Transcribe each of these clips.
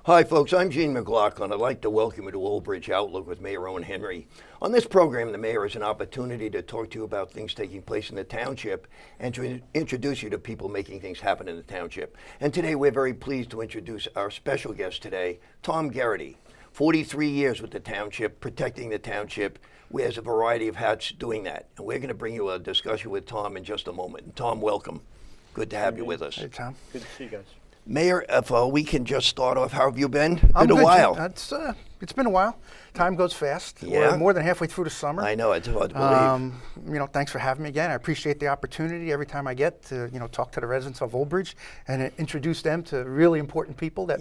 Hi, folks. I'm Gene McLaughlin. I'd like to welcome you to Old Bridge Outlook with Mayor Owen Henry. On this program, the mayor has an opportunity to talk to you about things taking place in the township and to introduce you to people making things happen in the township. And today, we're very pleased to introduce our special guest today, Tom Gerity. 43 years with the township, protecting the township, wears a variety of hats doing that. And we're going to bring you a discussion with Tom in just a moment. And Tom, welcome. Good to have you with us. Hey, Tom. Good to see you guys. Mayor, if we can just start off, how have you been? I'm Been a good, while. Jim. It's been a while. Time goes fast. Yeah. We're more than halfway through the summer. I know, it's hard to believe. Thanks for having me again. I appreciate the opportunity every time I get to, talk to the residents of Old Bridge and introduce them to really important people that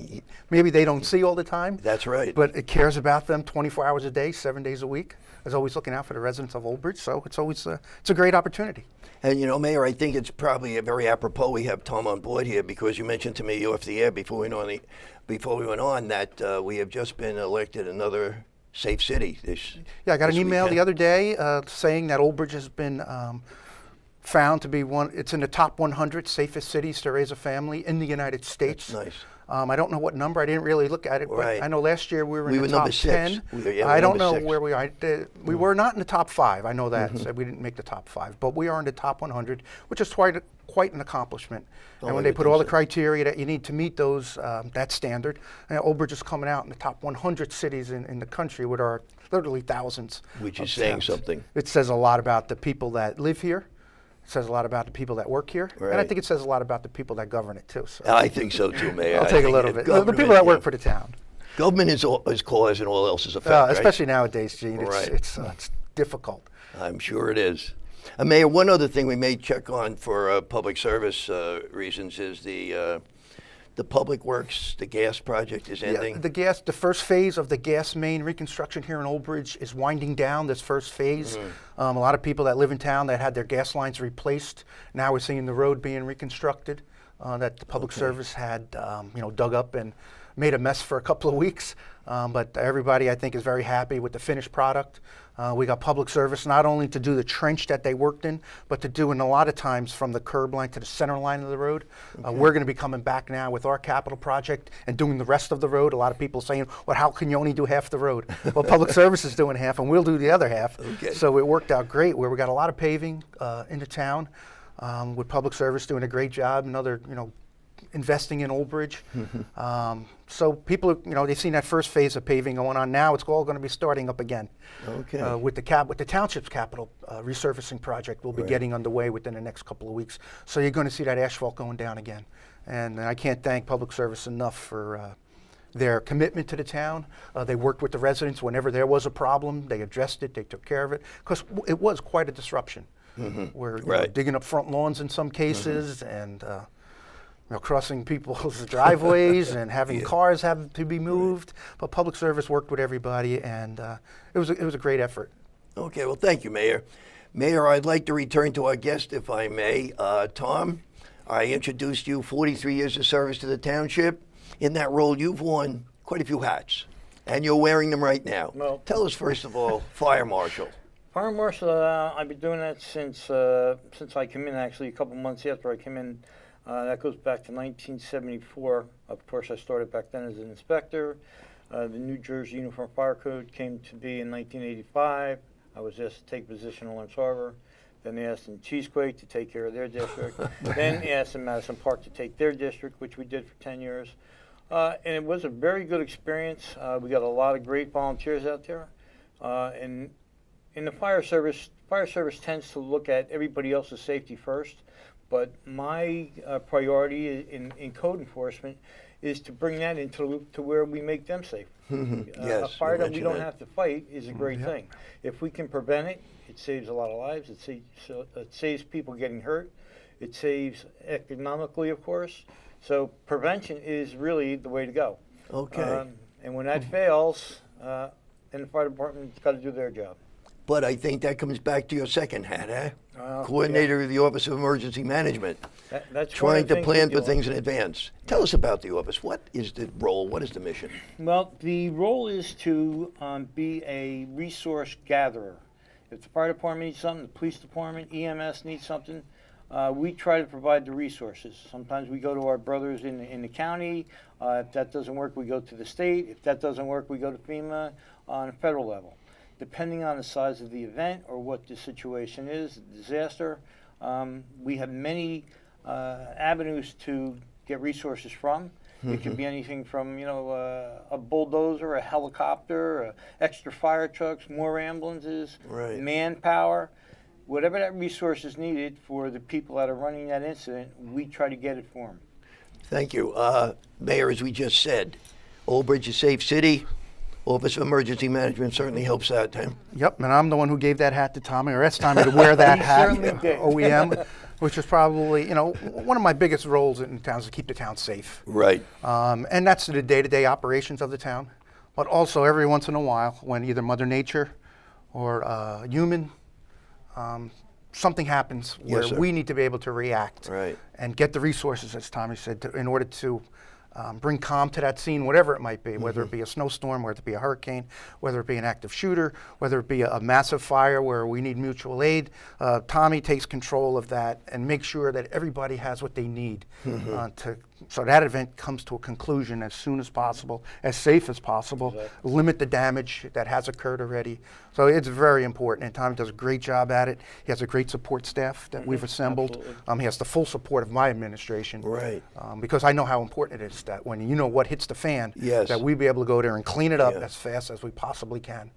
maybe they don't see all the time. That's right. But it cares about them 24 hours a day, 7 days a week. Is always looking out for the residents of Old Bridge. So it's always it's a great opportunity. And Mayor, I think it's probably a very apropos we have Tom on board here because you mentioned to me off the air before we went on that we have just been elected another safe city. I got an email weekend. the other day saying that Old Bridge has been found to be it's in the top 100 safest cities to raise a family in the United States. That's nice. I don't know what number. I didn't really look at it, Right. but I know last year we were in the top number 6. 10. I don't know 6. where we are. We were not in the top 5. I know that. So we didn't make the top 5, but we are in the top 100, which is quite an accomplishment. And when they put all the criteria that you need to meet those that standard, Old Bridge is coming out in the top 100 cities in the country with our literally thousands. Which of is saying towns. something. It says a lot about the people that live here. It says a lot about the people that work here, and I Right. think it says a lot about the people that govern it too. So I think so too, Mayor. I'll I take a think little that bit. The people that work for the town, Government is cause and all else is effect, right? especially nowadays, Gene. Right. It's difficult. I'm sure it is. Mayor, one other thing we may check on for public service reasons is the public works, the gas project is ending. The first phase of the gas main reconstruction here in Old Bridge is winding down. This first phase, a lot of people that live in town that had their gas lines replaced. Now we're seeing the road being reconstructed that the public service had, dug up and made a mess for a couple of weeks. But everybody, I think, is very happy with the finished product. We got public service not only to do the trench that they worked in, but to do in a lot of times from the curb line to the center line of the road. We're going to be coming back now with our capital project and doing the rest of the road. A lot of people saying, well, how can you only do half the road? Well, public service is doing half and we'll do the other half. Okay. So it worked out great where we got a lot of paving in the town with public service doing a great job. Another, investing in Old Bridge. So people, they've seen that first phase of paving going on. Now it's all going to be starting up again. Okay. With the township's capital resurfacing project will be getting underway within the next couple of weeks. So you're going to see that asphalt going down again. And I can't thank public service enough for their commitment to the town. They worked with the residents whenever there was a problem. They addressed it. They took care of it because it was quite a disruption. We're digging up front lawns in some cases and crossing people's driveways and having cars have to be moved. But public service worked with everybody, and it was a great effort. Okay, well, thank you, Mayor. Mayor, I'd like to return to our guest, if I may. Tom, I introduced you 43 years of service to the township. In that role, you've worn quite a few hats, and you're wearing them right now. Well, tell us, first of all, Fire Marshal. Fire Marshal, I've been doing that since I came in, actually, a couple months after I came in. That goes back to 1974. Of course, I started back then as an inspector. The New Jersey Uniform Fire Code came to be in 1985. I was asked to take a position in Lawrence Harbor. Then they asked in Cheesequake to take care of their district. Then they asked in Madison Park to take their district, which we did for 10 years. And it was a very good experience. We got a lot of great volunteers out there. And in the fire service tends to look at everybody else's safety first. But my priority in code enforcement is to bring that into to where we make them safe. Yes, a fire you that we don't mentioned have to fight is a great thing. If we can prevent it, it saves a lot of lives. It saves people getting hurt. It saves economically, of course. So prevention is really the way to go. Okay. And when that fails, then the fire department's got to do their job. But I think that comes back to your second hat, Coordinator of the Office of Emergency Management. That's trying to plan for things in advance. Tell us about the office. What is the role? What is the mission? Well, the role is to be a resource gatherer. If the fire department needs something, the police department, EMS needs something, we try to provide the resources. Sometimes we go to our brothers in the county. If that doesn't work, we go to the state. If that doesn't work, we go to FEMA on a federal level. Depending on the size of the event or what the situation is, the disaster, we have many avenues to get resources from. It could be anything from, a bulldozer, a helicopter, extra fire trucks, more ambulances, manpower. Whatever that resource is needed for the people that are running that incident, we try to get it for them. Thank you. Mayor, as we just said, Old Bridge is a safe city. Office of Emergency Management certainly helps out, Tim. Yep, and I'm the one who gave that hat to Tommy, or asked Tommy to wear that hat, certainly did. OEM, which is probably, one of my biggest roles in town is to keep the town safe. Right. And that's the day-to-day operations of the town. But also every once in a while, when either Mother Nature or human, something happens where we need to be able to react and get the resources, as Tommy said, in order to bring calm to that scene, whatever it might be, whether it be a snowstorm, whether it be a hurricane, whether it be an active shooter, whether it be a massive fire where we need mutual aid. Tommy takes control of that and makes sure that everybody has what they need so that event comes to a conclusion as soon as possible, as safe as possible, limit the damage that has occurred already. So it's very important, and Tommy does a great job at it. He has a great support staff that we've assembled. He has the full support of my administration. Right. Because I know how important it is that when you know what hits the fan, that we be able to go there and clean it up as fast as we possibly can.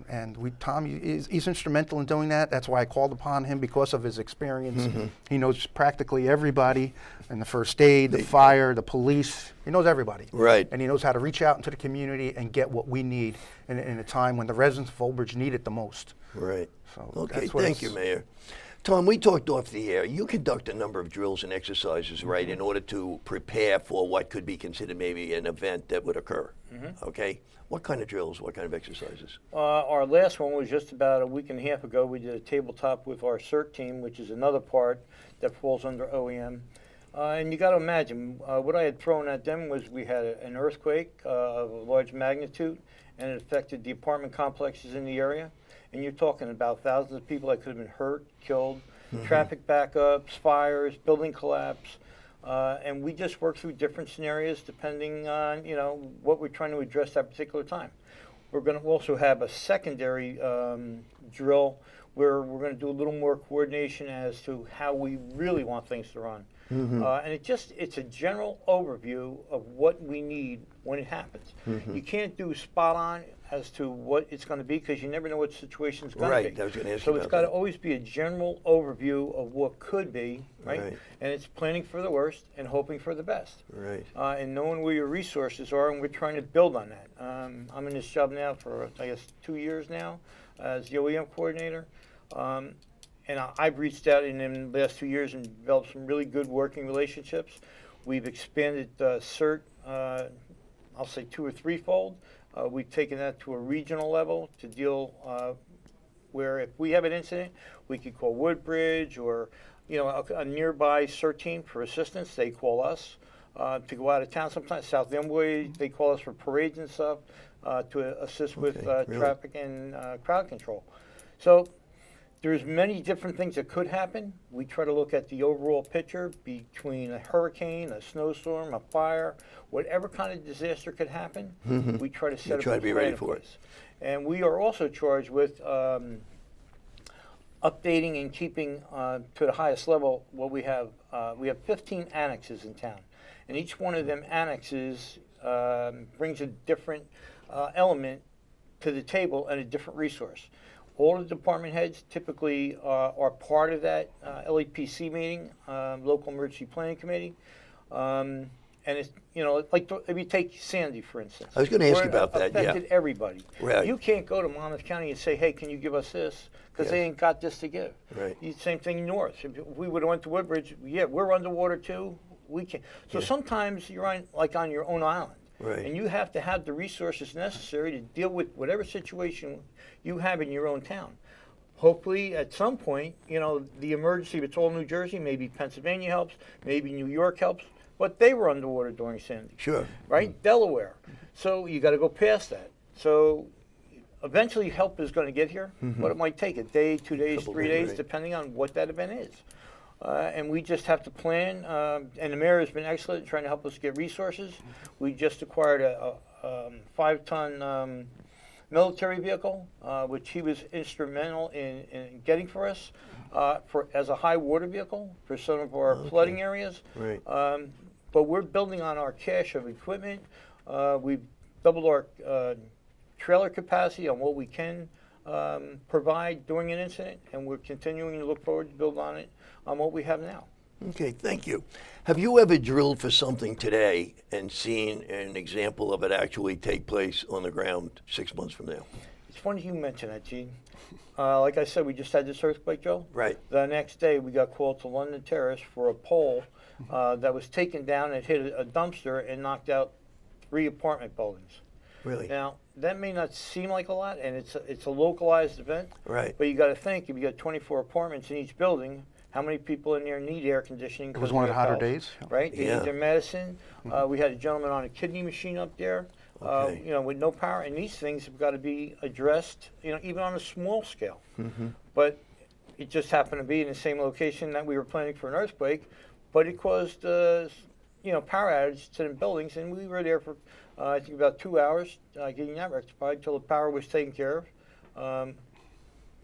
And Tom he's instrumental in doing that. That's why I called upon him, because of his experience. He knows practically everybody in the first aid, the fire, the police. He knows everybody. Right. And he knows how to reach out into the community and get what we need in a time when the residents of Old Bridge need it the most. Right. So okay, thank you, Mayor. Tom, we talked off the air. You conduct a number of drills and exercises, right, in order to prepare for what could be considered maybe an event that would occur. Okay? What kind of drills, what kind of exercises? Our last one was just about a week and a half ago. We did a tabletop with our CERT team, which is another part that falls under OEM. And you got to imagine, what I had thrown at them was we had an earthquake of a large magnitude, and it affected the apartment complexes in the area. And you're talking about thousands of people that could have been hurt, killed, traffic backups, fires, building collapse. And we just work through different scenarios depending on, what we're trying to address that particular time. We're going to also have a secondary drill where we're going to do a little more coordination as to how we really want things to run. And it's a general overview of what we need when it happens. You can't do spot on as to what it's going to be, because you never know what the situation is going to be. I was going to ask you so about it's got to that. always be a general overview of what could be, right? And it's planning for the worst and hoping for the best. Right. And knowing where your resources are, and we're trying to build on that. I'm in this job now for, I guess, 2 years now as the OEM coordinator. And I've reached out in the last 2 years and developed some really good working relationships. We've expanded CERT, I'll say 2 or 3-fold. We've taken that to a regional level to deal where if we have an incident, we could call Woodbridge or a nearby CERT team for assistance. They call us to go out of town. Sometimes South Amboy, they call us for parades and stuff to assist with traffic and crowd control. So there's many different things that could happen. We try to look at the overall picture between a hurricane, a snowstorm, a fire, whatever kind of disaster could happen. We try to set up try to be ready for it. And we are also charged with updating and keeping to the highest level what we have. We have 15 annexes in town, and each one of them annexes brings a different element to the table and a different resource. All the department heads typically are part of that LEPC meeting, Local Emergency Planning Committee. And it's, like if you take Sandy, for instance. I was going to ask you about that, affected everybody. Right. You can't go to Monmouth County and say, hey, can you give us this? Because they ain't got this to give. Right. Same thing north. If we would have went to Woodbridge, we're underwater too. We can't. So sometimes you're on your own island. Right. And you have to have the resources necessary to deal with whatever situation you have in your own town. Hopefully, at some point, the emergency, if it's all New Jersey, maybe Pennsylvania helps, maybe New York helps, but they were underwater during Sandy. Sure. Right? Delaware. So you got to go past that. So eventually help is going to get here, but it might take a day, 2 days, 3 days, right. depending on what that event is. And we just have to plan. And the mayor has been excellent in trying to help us get resources. We just acquired a 5-ton military vehicle, which he was instrumental in getting for us, as a high water vehicle for some of our flooding areas. Right. But we're building on our cache of equipment. We've doubled our trailer capacity on what we can provide during an incident, and we're continuing to look forward to build on it on what we have now. Okay, thank you. Have you ever drilled for something today and seen an example of it actually take place on the ground 6 months from now? It's funny you mention that, Gene. Like I said, we just had this earthquake, Joe. Right. The next day, we got called to London Terrace for a pole that was taken down and hit a dumpster and knocked out 3 apartment buildings. Really? Now, that may not seem like a lot, and it's a localized event. Right. But you got to think, if you got 24 apartments in each building, how many people in there need air conditioning? It was one of the hotter days. Right? They Yeah. need their medicine. We had a gentleman on a kidney machine up there, Okay. with no power. And these things have got to be addressed, even on a small scale. Mm-hmm. But it just happened to be in the same location that we were planning for an earthquake, but it caused, power outage to the buildings, and we were there for, I think, about 2 hours getting that rectified until the power was taken care of.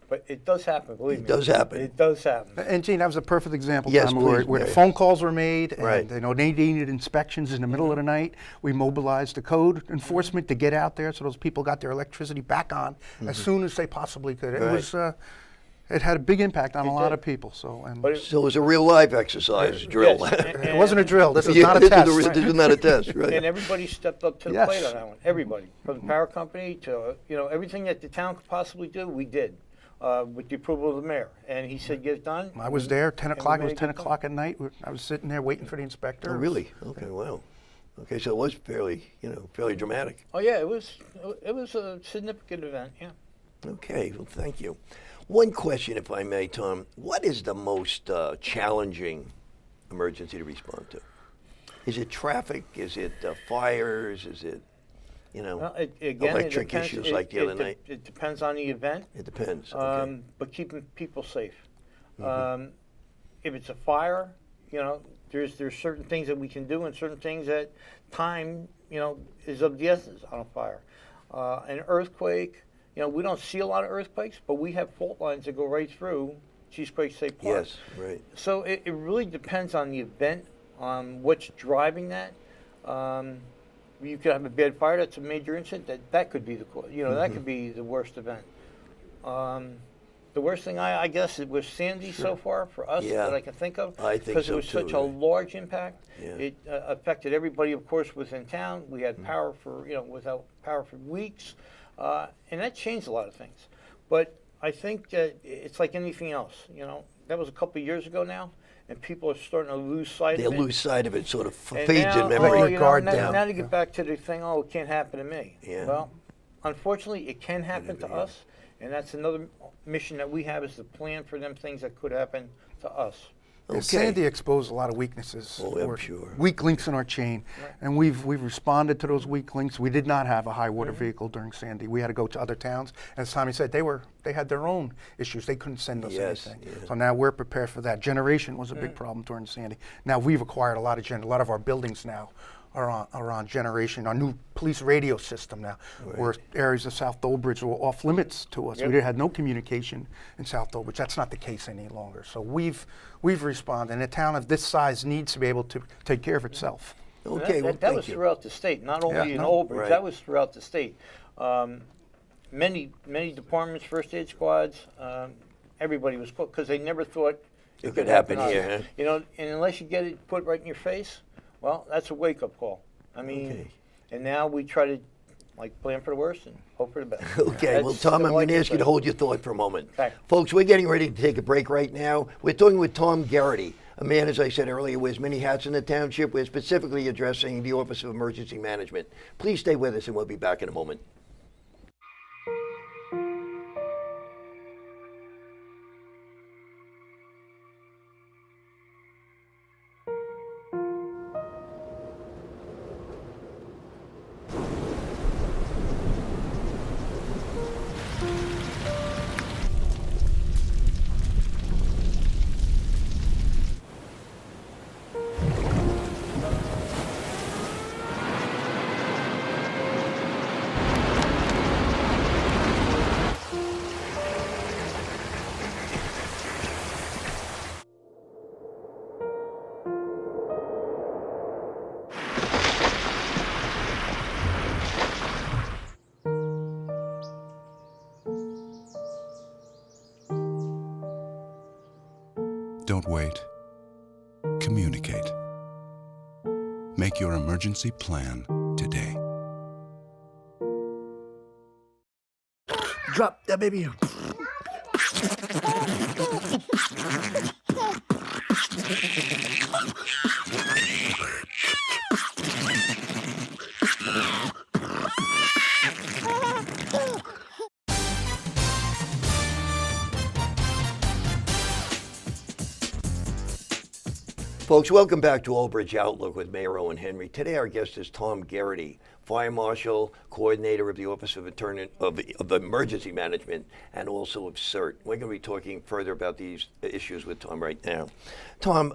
But it does happen, believe me. It does happen. It does happen. And Gene, that was a perfect example, Yes, Tom, where please, the Mary. phone calls were made, and Right. they needed inspections in the middle of the night. We mobilized the code enforcement to get out there, so those people got their electricity back on as soon as they possibly could. It Right. was, it had a big impact on It a lot did. of people. So, and But So it was a real live exercise drill. Yes, it wasn't a drill. This is Yeah, not a this test. This is not a test, right? And everybody stepped up to the Yes. plate on that one. Everybody, from the power company to everything that the town could possibly do, we did, with the approval of the mayor. And he said, "Get it done." I was there, 10 o'clock. It was made it 10 done. o'clock at night. I was sitting there waiting for the inspector. Oh, really? Okay, wow. Okay, so it was fairly dramatic. Oh yeah, it was a significant event. Yeah. Okay, well, thank you. One question, if I may, Tom. What is the most challenging emergency to respond to? Is it traffic? Is it fires? Is it, Well, again, electric it depends, issues like the other night? It depends on the event, It depends. Okay. but keeping people safe. Mm-hmm. If it's a fire, there's certain things that we can do, and certain things that time, is of the essence on a fire. An earthquake, we don't see a lot of earthquakes, but we have fault lines that go right through Cheesequake State Park. Yes, right. So it really depends on the event, on what's driving that. You could have a bad fire, that's a major incident, that could be that could be the worst event. The worst thing, I guess, it was Sandy so far for us Yeah. that I can think of. I think Because so it was too, such a right. large impact. Yeah. It affected everybody, of course, within town. We had power for, without power for weeks. And that changed a lot of things. But I think that it's like anything else, That was a couple of years ago now, and people are starting to lose sight They of it. lose sight of it, sort of And fades now, in memory. Let your guard now, down. now to get back to the thing, it can't happen to me. Yeah. Well, unfortunately, it can happen to Yeah. us, and that's another mission that we have, is to plan for them things that could happen to us. Yeah, Okay. Sandy exposed a lot of weaknesses, Oh, I'm or sure. weak links in our chain, Right. and we've responded to those weak links. We did not have a high water Mm-hmm. vehicle during Sandy. We had to go to other towns. As Tommy said, they had their own issues. They couldn't send us Yes, anything. yeah. So now we're prepared for that. Generation was a Mm. big problem during Sandy. Now we've acquired a lot of our buildings now are on generation. Our new police radio system now, where areas of South Dolbridge were off limits to us. Yep. We had no communication in South Dolbridge. That's not the case any longer. So we've responded, and a town of this size needs to be able to take care of itself. Okay, that, well, that thank was you. throughout the state, not only Yeah, in no. Old Bridge. Right. That was throughout the state. Many departments, first aid squads, everybody was called because they never thought It could happen here, huh? And unless you get it put right in your face, well, that's a wake-up call. I mean, Okay. and now we try to plan for the worst and hope for the best. Okay, well, That's Tom, the I'm going to life ask you to lesson. hold your thought for a moment. Okay. Folks, we're getting ready to take a break right now. We're talking with Tom Gerity, a man, as I said earlier, wears many hats in the township. We're specifically addressing the Office of Emergency Management. Please stay with us, and we'll be back in a moment. Don't wait. Communicate. Make your emergency plan today. Drop that baby. Folks, welcome back to Old Bridge Outlook with Mayor Owen Henry. Today our guest is Tom Gerity, Fire Marshal, Coordinator of the Office of Emergency Management, and also of CERT. We're going to be talking further about these issues with Tom right now. Tom,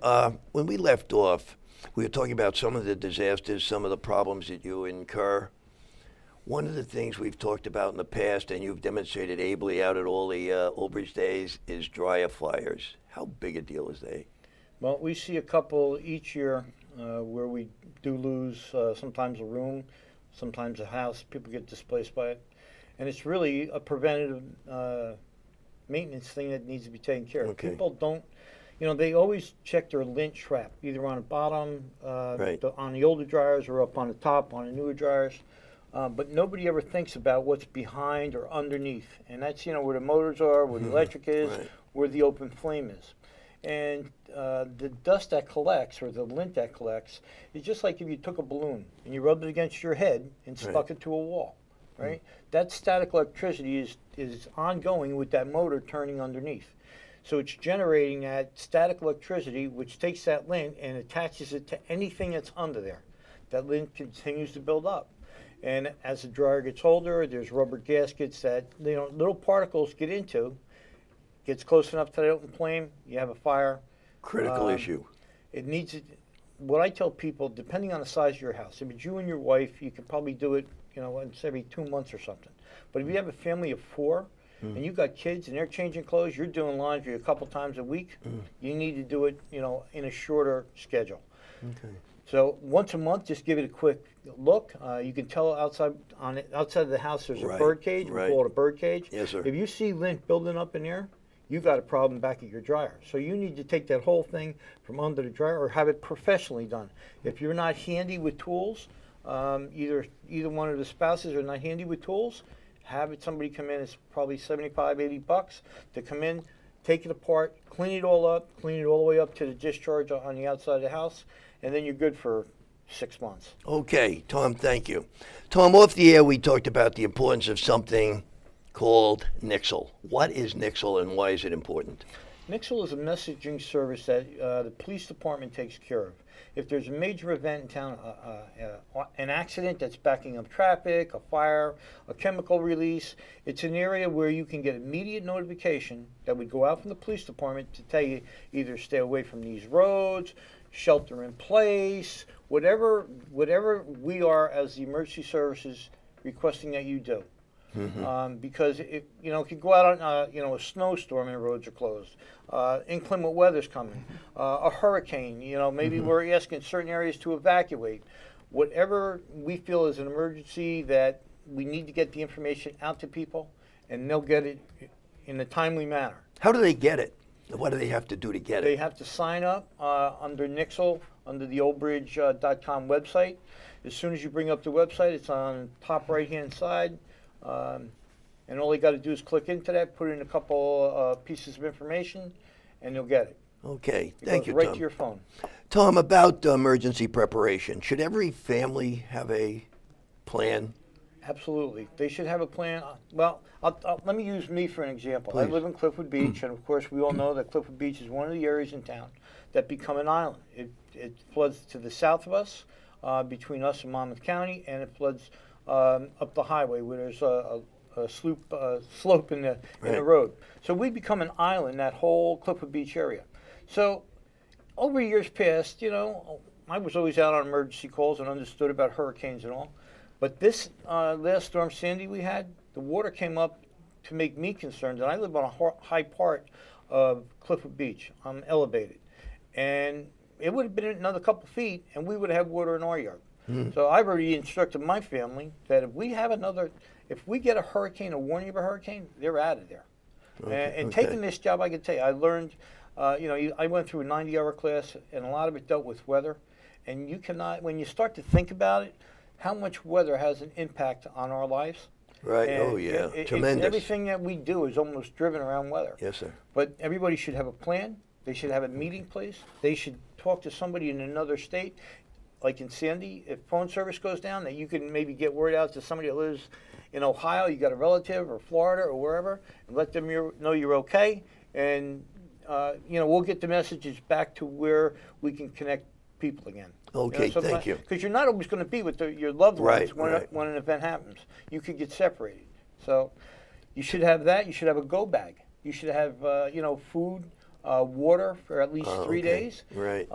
when we left off, we were talking about some of the disasters, some of the problems that you incur. One of the things we've talked about in the past, and you've demonstrated ably out at all the Old Bridge days, is dryer fires. How big a deal is they? Well, we see a couple each year where we do lose sometimes a room, sometimes a house. People get displaced by it. And it's really a preventative maintenance thing that needs to be taken care of. Okay. People don't, they always check their lint trap, either on the bottom, Right. on the older dryers, or up on the top on the newer dryers. But nobody ever thinks about what's behind or underneath. And that's, where the motors are, where the electric is, Right. where the open flame is. And the dust that collects, or the lint that collects, is just like if you took a balloon and you rubbed it against your head and stuck it to a wall, right? That static electricity is ongoing with that motor turning underneath. So it's generating that static electricity, which takes that lint and attaches it to anything that's under there. That lint continues to build up. And as the dryer gets older, there's rubber gaskets that little particles get into. Gets close enough to the open flame, you have a fire. Critical issue. It needs it. What I tell people, depending on the size of your house, if it's you and your wife, you could probably do it, once every 2 months or something. But if you have a family of four, and you've got kids and they're changing clothes, you're doing laundry a couple times a week, you need to do it, in a shorter schedule. Okay. So once a month, just give it a quick look. You can tell outside of the house there's a Right, bird cage. right. We call it a bird cage. Yes, sir. If you see lint building up in there, you got a problem back at your dryer. So you need to take that whole thing from under the dryer, or have it professionally done. If you're not handy with tools, either one of the spouses are not handy with tools, have somebody come in. It's probably $75, $80 to come in, take it apart, clean it all up, clean it all the way up to the discharge on the outside of the house, and then you're good for 6 months. Okay, Tom, thank you. Tom, off the air, we talked about the importance of something called Nixle. What is Nixle and why is it important? Nixle is a messaging service that the police department takes care of. If there's a major event in town, an accident that's backing up traffic, a fire, a chemical release, it's an area where you can get immediate notification that would go out from the police department to tell you either stay away from these roads, shelter in place, whatever we are as the emergency services requesting that you do. Because if you could go out on a snowstorm and the roads are closed, inclement weather's coming, a hurricane. Maybe we're asking certain areas to evacuate. Whatever we feel is an emergency that we need to get the information out to people, and they'll get it in a timely manner. How do they get it? What do they have to do to get They it? have to sign up under Nixle, under the oldbridge.com website. As soon as you bring up the website, it's on the top right-hand side. And all they got to do is click into that, put in a couple pieces of information, and you'll get it. Okay, It thank goes you, right Tom. to your phone. Tom, about emergency preparation, should every family have a plan? Absolutely. They should have a plan. Well, let me use me for an example. Please. I live in Cliffwood Beach, and of course we all know that Cliffwood Beach is one of the areas in town that become an island. It floods to the south of us, between us and Monmouth County, and it floods up the highway where there's a slope in the Right. road. So we become an island, that whole Cliffwood Beach area. So over years past, I was always out on emergency calls and understood about hurricanes and all. But this last storm, Sandy, we had, the water came up to make me concerned. And I live on a high part of Cliffwood Beach. I'm elevated. And it would have been another couple feet, and we would have water in our yard. So I've already instructed my family that if we get a hurricane, a warning of a hurricane, they're out of there. And taking this job, I can tell you, I learned I went through a 90-hour class, and a lot of it dealt with weather. And you cannot, when you start to think about it, how much weather has an impact on our lives. Right. And Oh, yeah. Tremendous. Everything that we do is almost driven around weather. Yes, sir. But everybody should have a plan. They should have a meeting place. They should talk to somebody in another state. Like in Sandy, if phone service goes down, that you can maybe get word out to somebody that lives in Ohio, you got a relative, or Florida, or wherever, and let them know you're okay. And, we'll get the messages back to where we can connect people again. Okay, thank you. Because you're not always going to be with your loved ones Right. when an event happens. You could get separated. So you should have that. You should have a go bag. You should have, food, water for at least 3 days. Right.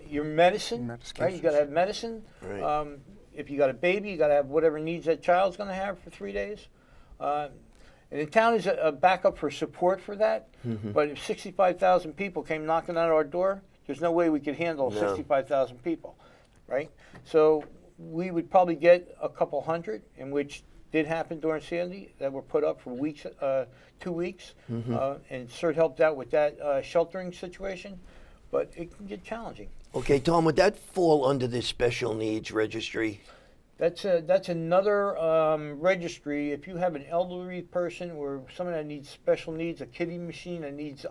Your medicine, right? You got to have medicine. Right. If you got a baby, you got to have whatever needs that child's going to have for 3 days. And the town is a backup for support for that. Mm-hmm. But if 65,000 people came knocking on our door, there's no way we could handle 65,000 people, right? So we would probably get a couple hundred, in which did happen during Sandy, that were put up for weeks, 2 weeks, Mm-hmm. and CERT helped out with that sheltering situation, but it can get challenging. Okay, Tom, would that fall under the special needs registry? That's another registry. If you have an elderly person or someone that needs special needs, a kitty machine that needs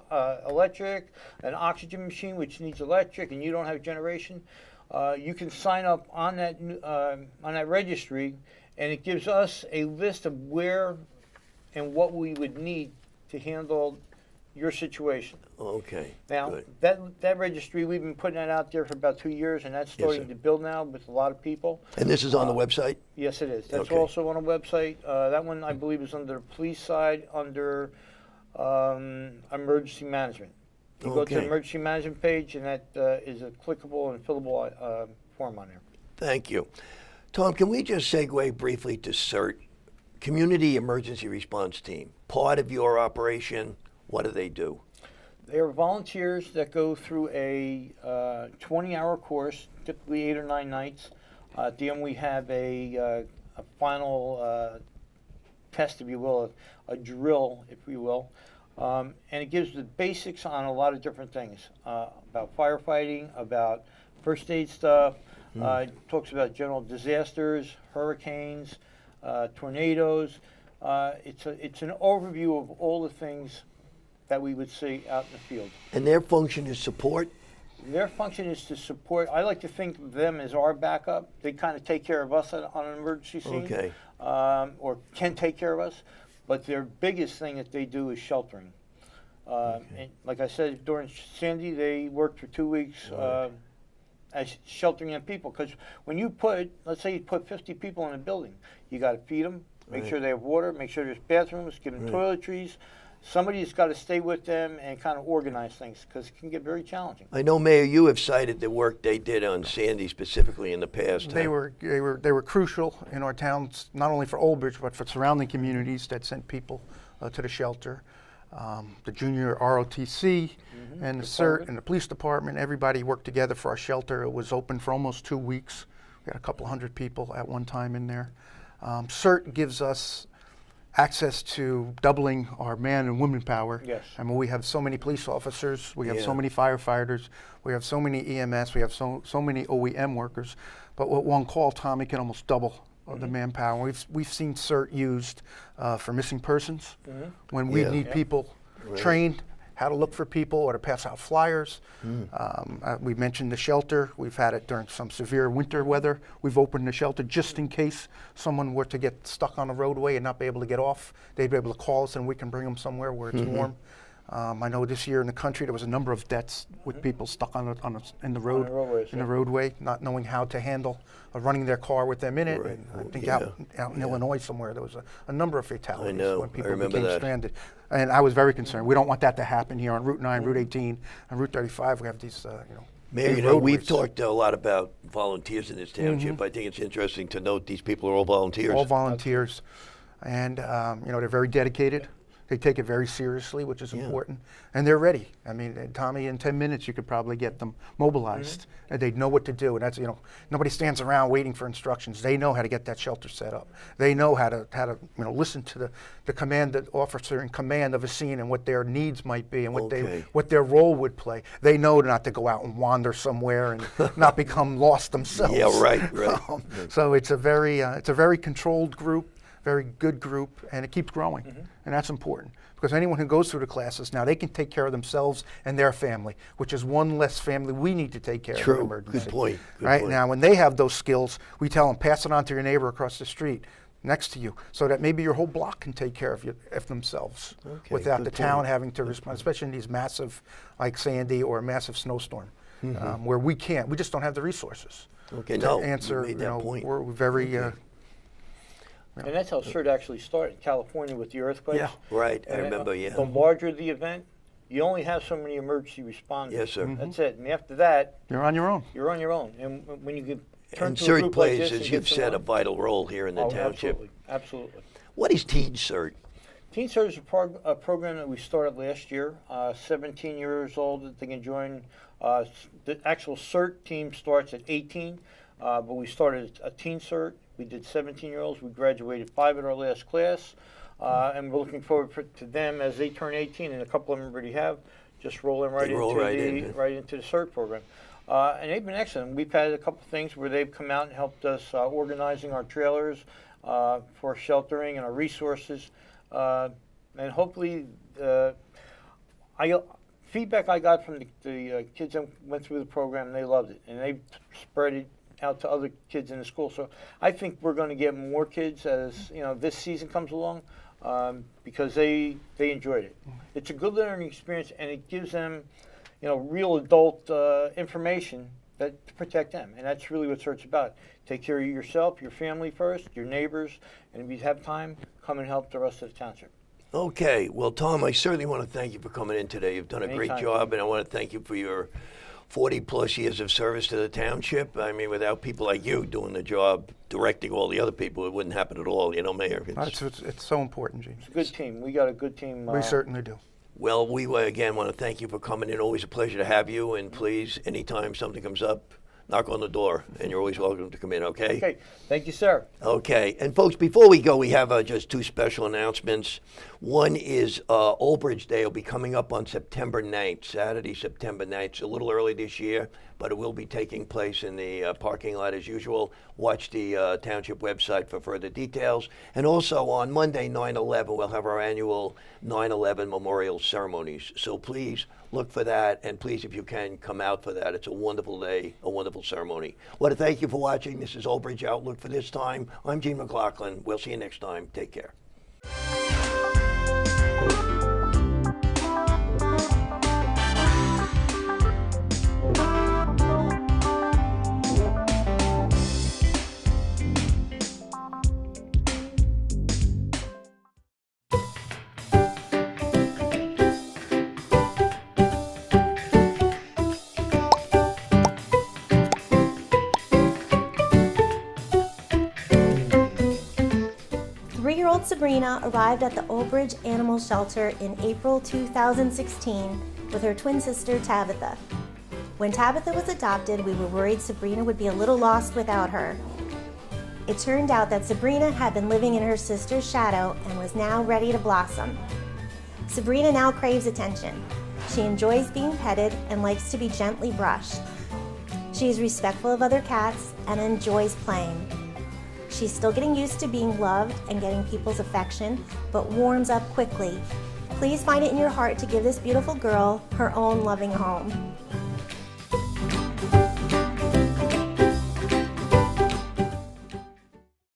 electric, an oxygen machine which needs electric, and you don't have generation, you can sign up on that registry, and it gives us a list of where and what we would need to handle your situation. Okay. Now, good. that registry, we've been putting that out there for about 2 years, and that's starting sir. to build now with a lot of people. And this is on the website? Yes, it is. That's Okay. also on a website. That one, I believe, is under the police side, under emergency management. You go to the Okay. emergency management page, and that is a clickable and fillable form on there. Thank you. Tom, can we just segue briefly to CERT, Community Emergency Response Team? Part of your operation, what do they do? They are volunteers that go through a 20-hour course, typically 8 or 9 nights. At the end, we have a final test, if you will, a drill, if you will. And it gives the basics on a lot of different things, about firefighting, about first aid stuff. It talks about general disasters, hurricanes, tornadoes. It's an overview of all the things that we would see out in the field. And their function is support? Their function is to support. I like to think of them as our backup. They kind of take care of us on an emergency scene, Okay. Or can take care of us. But their biggest thing that they do is sheltering. And like I said, during Sandy, they worked for 2 weeks as sheltering in people. Because when you let's say you put 50 people in a building, you got to feed them, make sure they have water, make sure there's bathrooms, give them toiletries. Somebody's got to stay with them and kind of organize things, because it can get very challenging. I know, Mayor, you have cited the work they did on Sandy specifically in the past. They were crucial in our towns, not only for Old Bridge, but for surrounding communities that sent people to the shelter. The junior ROTC and the CERT and the police department, everybody worked together for our shelter. It was open for almost 2 weeks. We had a couple hundred people at one time in there. CERT gives us access to doubling our man and woman power. Yes. I mean, we have so many police officers, we have Yeah. so many firefighters, we have so many EMS, we have so many OEM workers. But with one call, Tommy can almost double the manpower. We've seen CERT used for missing persons, when we Yeah. need people trained how to look for people or to pass out flyers. We mentioned the shelter. We've had it during some severe winter weather. We've opened the shelter just in case someone were to get stuck on a roadway and not be able to get off. They'd be able to call us and we can bring them somewhere where it's warm. I know this year in the country there was a number of deaths with people stuck in the roadway, not knowing how to handle running their car with them in it. Right. And I think Yeah. out in Illinois somewhere there was a number of fatalities know. when I people remember became that. stranded. And I was very concerned. We don't want that to happen here on Route 9, Route 18, and Route 35. We have these, Mayor, big you know, we've roadways. talked a lot about volunteers in this township. I think it's interesting to note these people are all volunteers. All volunteers, and they're very dedicated. They take it very seriously, which is important, and they're ready. I mean, Tommy, in 10 minutes, you could probably get them mobilized, and they'd know what to do. And that's, nobody stands around waiting for instructions. They know how to get that shelter set up. They know how to listen to the command, the officer in command of a scene, and what their needs might be, and what their role would play. They know not to go out and wander somewhere and not become lost themselves. Yeah, right. So it's a very controlled group. Very good group, and it keeps growing, and that's important because anyone who goes through the classes now, they can take care of themselves and their family, which is one less family we need to take care of in emergency. Good point. Now, when they have those skills, we tell them pass it on to your neighbor across the street next to you, so that maybe your whole block can take care of themselves without the town having to respond, especially in these massive, like Sandy or a massive snowstorm, where we can't. We just don't have the resources to answer. We're very. And that's how CERT actually started in California with the earthquakes. Yeah, right. I And remember, The larger the event, you only have so many emergency responders. Yes, sir. That's it. And after that, You're on your own. you're on your own. And when you get turn And to a CERT group like plays, this and as get you've said, a someone- vital role here in the township. Absolutely. What is Teen CERT? Teen CERT is a program that we started last year. 17 years old that they can join. The actual CERT team starts at 18, but we started a Teen CERT. We did 17-year-olds. We graduated 5 at our last class, and we're looking forward to them as they turn 18, and a couple of them already have, just rolling right into the CERT program. And they've been excellent. We've had a couple things where they've come out and helped us organizing our trailers for sheltering and our resources, and hopefully, feedback I got from the kids that went through the program, they loved it, and they spread it out to other kids in the school. So I think we're going to get more kids as this season comes along, because they enjoyed it. It's a good learning experience, and it gives them real adult information to protect them, and that's really what CERT's about. Take care of yourself, your family first, your neighbors, and if you have time, come and help the rest of the township. Okay. Well, Tom, I certainly want to thank you for coming in today. You've done a great job, and I want to thank you for your 40-plus years of service to the township. I mean, without people like you doing the job, directing all the other people, it wouldn't happen at all, Mayor. It's so important, Gene. It's a good team. We got a good team. We certainly do. Well, we again want to thank you for coming in. Always a pleasure to have you, and please, anytime something comes up, knock on the door, and you're always welcome to come in, okay? Okay. Thank you, sir. Okay. And, folks, before we go, we have just 2 special announcements. One is Old Bridge Day will be coming up on September 9th, Saturday, September 9th. It's a little early this year, but it will be taking place in the parking lot as usual. Watch the township website for further details. And also on Monday, 9/11, we'll have our annual 9/11 memorial ceremonies. So please look for that, and please, if you can, come out for that. It's a wonderful day, a wonderful ceremony. I want to thank you for watching. This is Old Bridge Outlook for this time. I'm Gene McLaughlin. We'll see you next time. Take care. Three-year-old Sabrina arrived at the Old Bridge Animal Shelter in April 2016 with her twin sister Tabitha. When Tabitha was adopted, we were worried Sabrina would be a little lost without her. It turned out that Sabrina had been living in her sister's shadow and was now ready to blossom. Sabrina now craves attention. She enjoys being petted and likes to be gently brushed. She is respectful of other cats and enjoys playing. She's still getting used to being loved and getting people's affection, but warms up quickly. Please find it in your heart to give this beautiful girl her own loving home.